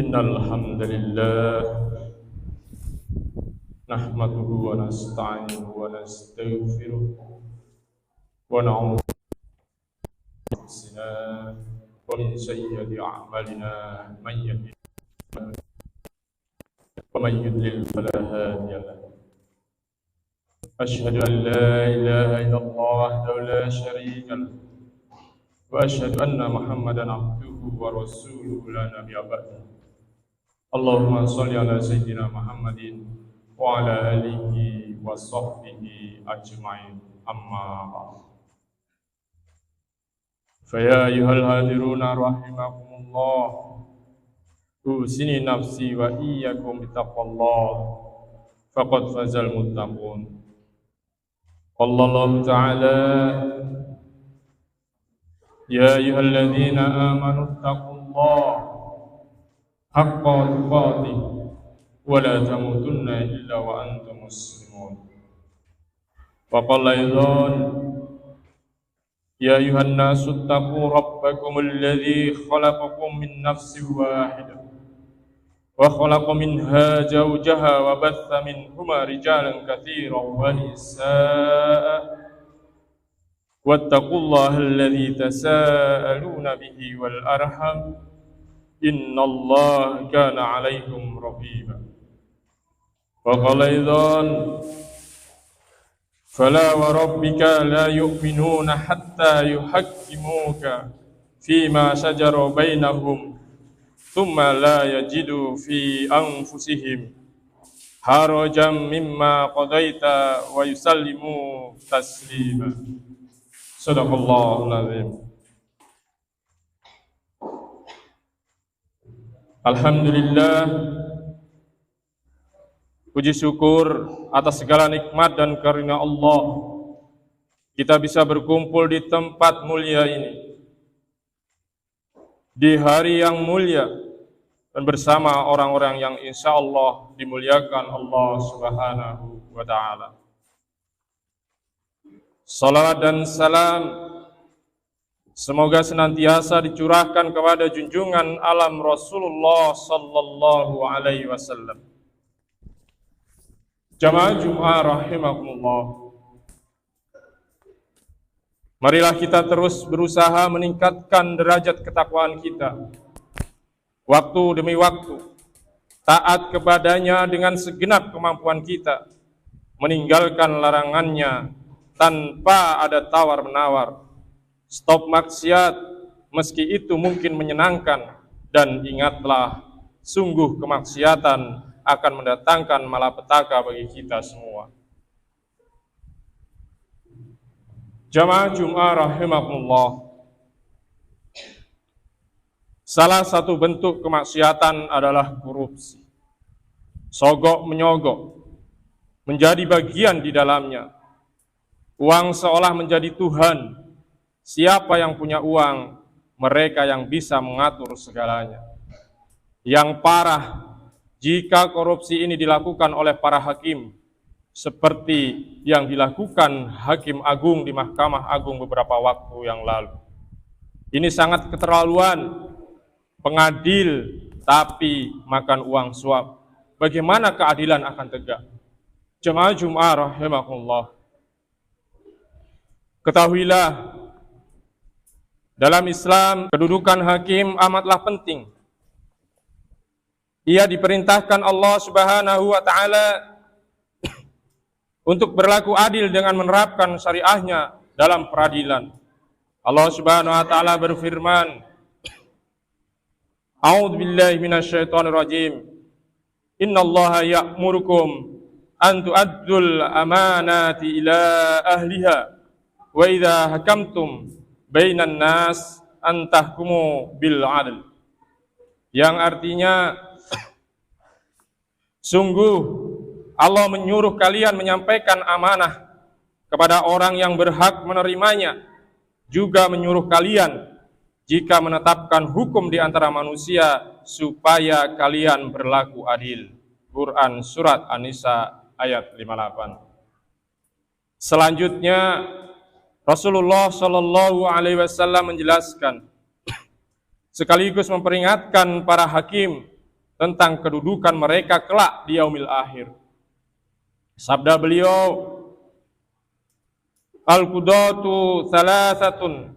إن الحمد لله نحمده ونستعينه ونستغفره ونعوذ بالله من أنفسنا ومن سيئات أعمالنا من يهده الله ومن يضلل فلا هادي له أشهد أن لا إله إلا الله وحده لا شريك له وأشهد أن محمدا عبده ورسوله لا نبي بعده اللهم صل على سيدنا محمد وعلى آله وصحبه أجمعين أما بعد فيا أيها الحاضرون رحمكم الله أوصي نفسي وإياكم بتقوى الله فقد فاز المتقون قال الله تعالى يا أيها الذين آمنوا اتقوا الله حق تقاته ولا تموتن إلا وأنتم مسلمون وقال أيضا يا أيها الناس اتقوا ربكم الذي خلقكم من نفس واحدة وخلق منها زوجها وبث منهما رجالا كثيرا ونساء واتقوا الله الذي تساءلون به والأرحم إن الله كان عليكم رقيبا وقال أيضا فلا وربك لا يؤمنون حتى يحكموك فيما شجر بينهم ثم لا يجدوا في أنفسهم حرجا مما قضيت ويسلموا تسليما صدق الله العظيم. Alhamdulillah, puji syukur atas segala nikmat dan karunia Allah, kita bisa berkumpul di tempat mulia ini, di hari yang mulia, dan bersama orang-orang yang insya Allah dimuliakan Allah Subhanahu wa Ta'ala. Salawat dan salam semoga senantiasa dicurahkan kepada junjungan alam Rasulullah sallallahu alaihi wasallam. Jamaah Jumat rahimakumullah. Marilah kita terus berusaha meningkatkan derajat ketakwaan kita. Waktu demi waktu, taat kepadanya dengan segenap kemampuan kita, meninggalkan larangannya tanpa ada tawar-menawar. Stop maksiat meski itu mungkin menyenangkan, dan ingatlah sungguh kemaksiatan akan mendatangkan malapetaka bagi kita semua. Jamaah Jumat rahimakumullah. Salah satu bentuk kemaksiatan adalah korupsi. Sogok menyogok menjadi bagian di dalamnya. Uang seolah menjadi Tuhan. Siapa yang punya uang, mereka yang bisa mengatur segalanya. Yang parah, jika korupsi ini dilakukan oleh para hakim, seperti yang dilakukan Hakim Agung di Mahkamah Agung beberapa waktu yang lalu. Ini sangat keterlaluan, pengadil tapi makan uang suap. Bagaimana keadilan akan tegak? Jemaah Jumat rahimakumullah. Ketahuilah, dalam Islam, kedudukan hakim amatlah penting. Ia diperintahkan Allah Subhanahu wa Ta'ala untuk berlaku adil dengan menerapkan syariahnya dalam peradilan. Allah Subhanahu wa Ta'ala berfirman, A'udzu billahi minasyaitonir rajim. Innallaha ya'murukum an tu'addul amanati ila ahliha wa idza hakamtum bainan nas antahkumu bil adl. Yang artinya, sungguh Allah menyuruh kalian menyampaikan amanah kepada orang yang berhak menerimanya, juga menyuruh kalian jika menetapkan hukum di antara manusia supaya kalian berlaku adil. Quran Surat An-Nisa ayat 58. Selanjutnya Rasulullah Shallallahu Alaihi Wasallam menjelaskan sekaligus memperingatkan para hakim tentang kedudukan mereka kelak di yaumil akhir. Sabda beliau, al-qudatu thalathatun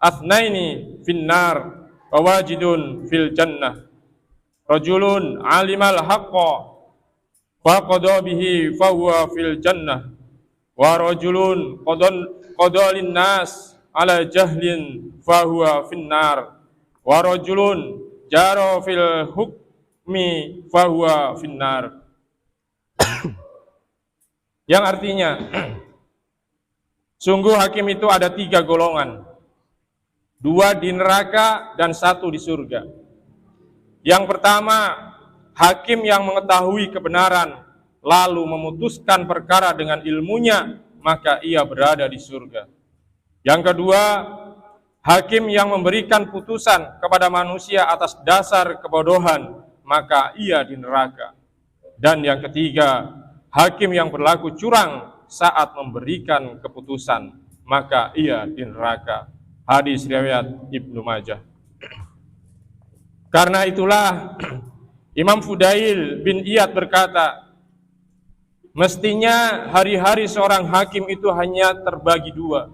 athnaini finnar wa wajidun fil jannah. Rajulun alimal haqqa faqada bihi fahuwa fil jannah. Wa rajulun qadalin nas ala jahlin fahuwa finnar. Wa rajulun jara fil hukmi fahuwa finnar. Yang artinya, sungguh hakim itu ada 3 golongan, 2 di neraka dan 1 di surga. Yang pertama, hakim yang mengetahui kebenaran lalu memutuskan perkara dengan ilmunya, maka ia berada di surga. Yang kedua, hakim yang memberikan putusan kepada manusia atas dasar kebodohan, maka ia di neraka. Dan yang ketiga, hakim yang berlaku curang saat memberikan keputusan, maka ia di neraka. Hadis riwayat Ibnu Majah. Karena itulah Imam Fudail bin Iyad berkata, mestinya hari-hari seorang hakim itu hanya terbagi 2.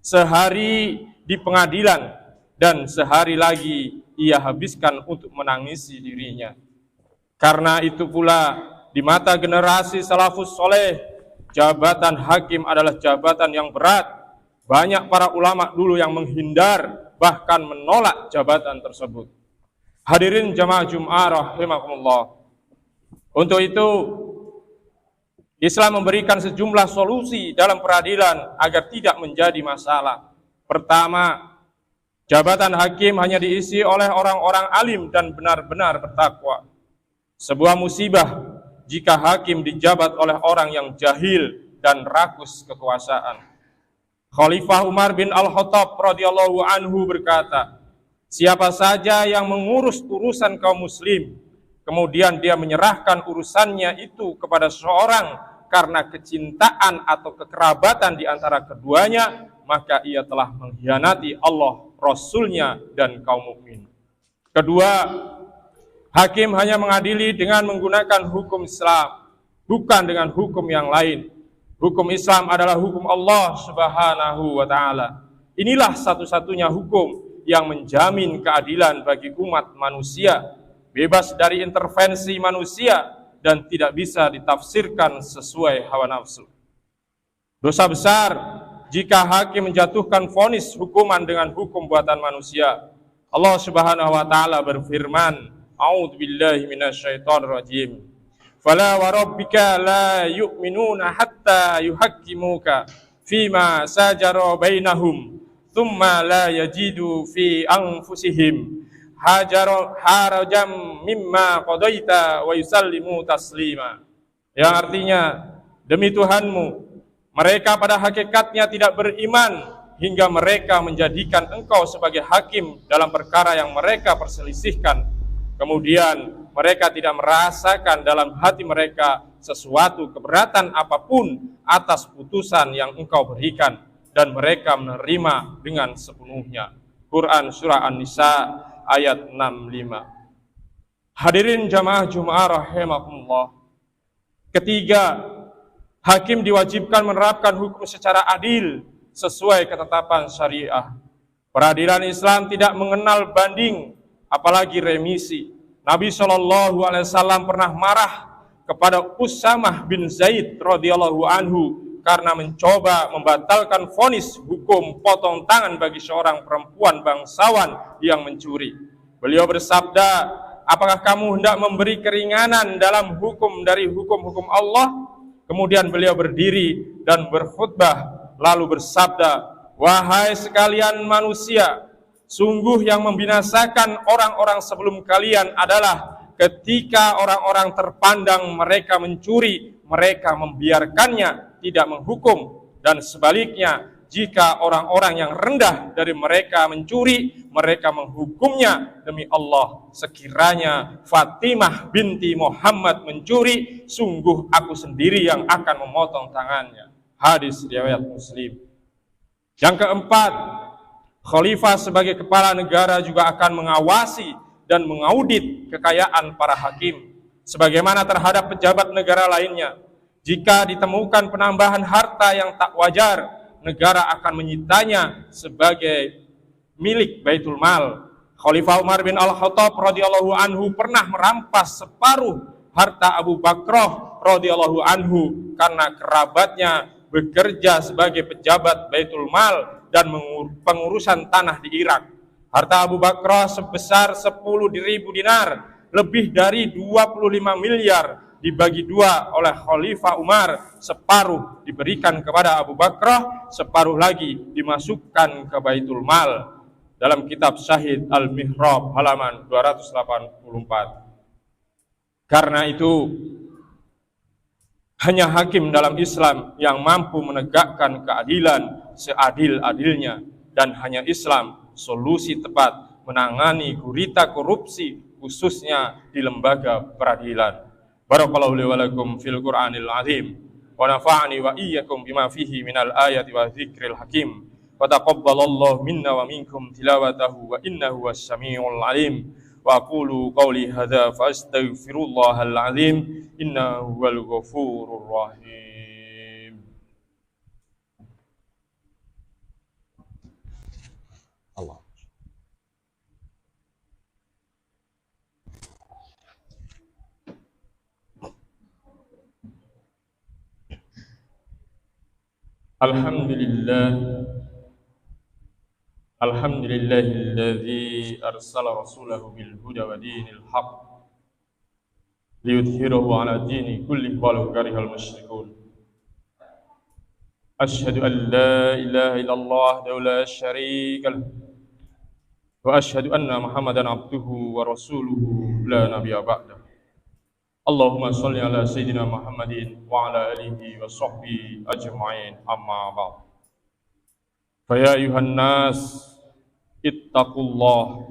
Sehari di pengadilan dan sehari lagi ia habiskan untuk menangisi dirinya. Karena itu pula di mata generasi salafus soleh, jabatan hakim adalah jabatan yang berat. Banyak para ulama dulu yang menghindar, bahkan menolak jabatan tersebut. Hadirin jamaah Jum'ah rahimakumullah. Untuk itu, Islam memberikan sejumlah solusi dalam peradilan agar tidak menjadi masalah. Pertama, jabatan hakim hanya diisi oleh orang-orang alim dan benar-benar bertakwa. Sebuah musibah jika hakim dijabat oleh orang yang jahil dan rakus kekuasaan. Khalifah Umar bin Al-Khattab radhiyallahu anhu berkata, siapa saja yang mengurus urusan kaum muslim, kemudian dia menyerahkan urusannya itu kepada seseorang karena kecintaan atau kekerabatan di antara keduanya, maka ia telah mengkhianati Allah, Rasulnya, dan kaum mukmin. Kedua, hakim hanya mengadili dengan menggunakan hukum Islam, bukan dengan hukum yang lain. Hukum Islam adalah hukum Allah Subhanahu wa ta'ala. Inilah satu-satunya hukum yang menjamin keadilan bagi umat manusia, bebas dari intervensi manusia, dan tidak bisa ditafsirkan sesuai hawa nafsu. Dosa besar jika hakim menjatuhkan vonis hukuman dengan hukum buatan manusia. Allah Subhanahu wa ta'ala berfirman, A'udzu billahi minasyaitonir rajim. Fala wa rabbika la yu'minuna hatta yuhaqqimuka fima sajara bainahum thumma la yajidu fi anfusihim harajan mimma qadaita wa yusallimu taslima. Yang artinya, demi Tuhanmu, mereka pada hakikatnya tidak beriman hingga mereka menjadikan engkau sebagai hakim dalam perkara yang mereka perselisihkan. Kemudian mereka tidak merasakan dalam hati mereka sesuatu keberatan apapun atas putusan yang engkau berikan, dan mereka menerima dengan sepenuhnya. Quran Surah An-Nisa ayat 65. Hadirin jamaah Jum'ah rahimakumullah. Ketiga, hakim diwajibkan menerapkan hukum secara adil sesuai ketetapan syariah. Peradilan Islam tidak mengenal banding, apalagi remisi. Nabi SAW pernah marah kepada Usamah bin Zaid radhiyallahu anhu karena mencoba membatalkan vonis hukum potong tangan bagi seorang perempuan bangsawan yang mencuri. Beliau bersabda, apakah kamu hendak memberi keringanan dalam hukum dari hukum-hukum Allah? Kemudian beliau berdiri dan berkhutbah lalu bersabda, wahai sekalian manusia, sungguh yang membinasakan orang-orang sebelum kalian adalah ketika orang-orang terpandang mereka mencuri, mereka membiarkannya, tidak menghukum. Dan sebaliknya, jika orang-orang yang rendah dari mereka mencuri, mereka menghukumnya. Demi Allah, sekiranya Fatimah binti Muhammad mencuri, sungguh aku sendiri yang akan memotong tangannya. Hadis riwayat Muslim. Yang keempat, Khalifah sebagai kepala negara juga akan mengawasi dan mengaudit kekayaan para hakim. Sebagaimana terhadap pejabat negara lainnya, jika ditemukan penambahan harta yang tak wajar, negara akan menyitanya sebagai milik Baitul Mal. Khalifah Umar bin Al-Khattab radhiyallahu anhu pernah merampas separuh harta Abu Bakrah radhiyallahu anhu karena kerabatnya bekerja sebagai pejabat Baitul Mal dan pengurusan tanah di Irak. Harta Abu Bakrah sebesar 10.000 dinar, lebih dari 25 miliar dibagi dua oleh Khalifah Umar, separuh diberikan kepada Abu Bakrah, separuh lagi dimasukkan ke Baitul Mal. Dalam kitab Syahid Al-Mihrab halaman 284. Karena itu, hanya hakim dalam Islam yang mampu menegakkan keadilan seadil-adilnya, dan hanya Islam solusi tepat menangani gurita korupsi, khususnya di lembaga peradilan. Barakallahu li wa lakum fil Qur'anil azim wa nafa'ani wa iyyakum bima fihi minal ayati wa dzikril hakim. Wa taqabbalallahu minna wa minkum tilawatahu wa innahu was-sami'ul alim. Wa aqulu qawli hadza fa astaghfirullahal azim innahu huwal ghafurur rahim. Allah. Alhamdulillahilladzi arsala rasulahu bil huda wa dinil haqq liyudhhirahu 'ala dini kullihi walau karihal musyrikun. Asyhadu an la ilaha illallah wa la syarika lah wa asyhadu anna Muhammadan abduhu wa rasuluhu la nabiyya ba'dah. Allahumma sholli ala sayyidina Muhammadin wa ala alihi wa sahbihi ajma'in, amma ba'd. Fa ya ayuhan nas ittaqullah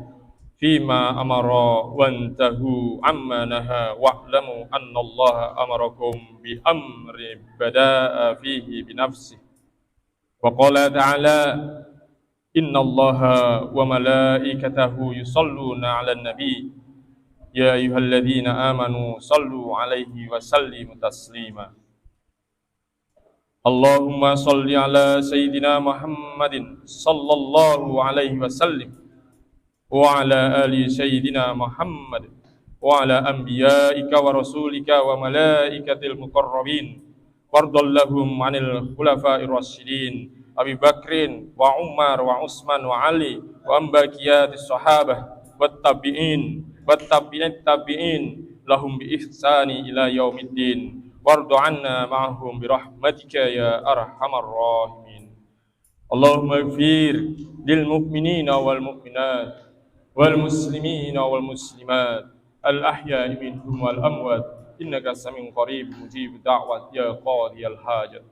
fima amara wantahu amma naha wa'lamu anna Allah amarakum bi amri bada'a fihi bi nafsihi wa qala ta'ala inna Allaha wa malaikatahu yusalluna 'alan nabi ya ayyuhalladzina amanu sallu 'alaihi wa sallimu taslima. Allahumma salli ala sayyidina Muhammadin sallallahu alaihi wasallim wa ala ali sayyidina Muhammad wa ala anbiya'ika wa rasulika wa malaikatil muqarrabin wardallahum 'anil khulafa'ir rasyidin Abi Bakrin wa Umar wa Utsman wa Ali wa ambaqiyatis sahabah wat tabi'in wat tabi'in lahum bi ihsani ila yaumiddin. Wardu anna ma'ahum birahmatika ya arhamar rahimin. Allahumma ighfir lil mu'minina wal mu'minat wal muslimina wal muslimat al ahya'i minhum wal amwat innaka samiun qarib mujib da'wat ya qadiyal hajat.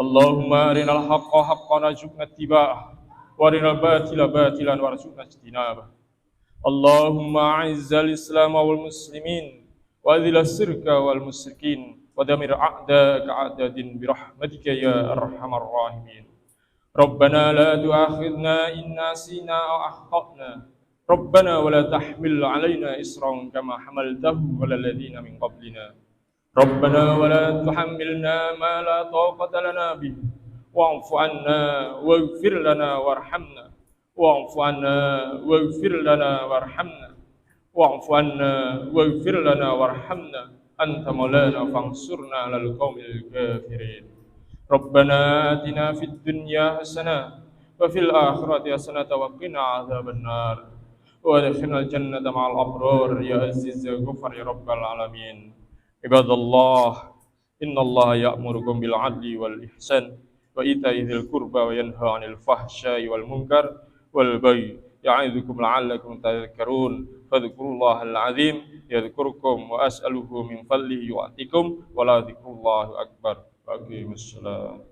Allahumma arinal haqqa haqqan warzuqna ittiba'ah wa arinal batila batilan warzuqna ijtinabah. Allahumma a'izzal islam wal muslimin wa adhil as-sirka wal musyrikin wa damir a'daka a'dadin birahmatika ya arhamar rahimin. Rabbana la tu'akhidna in nasina aw akhtana. Rabbana wa la tahmil 'alaina isran kama hamaltahu 'alal ladzina min qablina. Rabbana wa la tuhammilna ma la taqata lana bih. Wa'fu 'anna waghfir lana warhamna. Wa'fu 'anna waghfir lana warhamna. Wa'fu 'anna waghfir lana warhamna. Anta maulana fansurna 'alal qaumil kafirin. Rabbana atina fid dunya hasanah wa fil akhirati hasanah wa qina 'adzaban nar. Wa adkhilnal jannata ma'al abrar ya aziz ya ghafar ya rabbal alamin. Ibadallah, innallaha ya'murukum bil 'adli wal ihsan wa ita'i dzil qurba wa yanha 'anil fahsya'i wal munkar wal baghi ya'idzukum la'allakum tadhakkarun. Fadhkurullahal 'azim yadhkurkum wa as'aluhu min fadlihi yu'tikum wa la dzikrullahi akbar. Waqimussalam.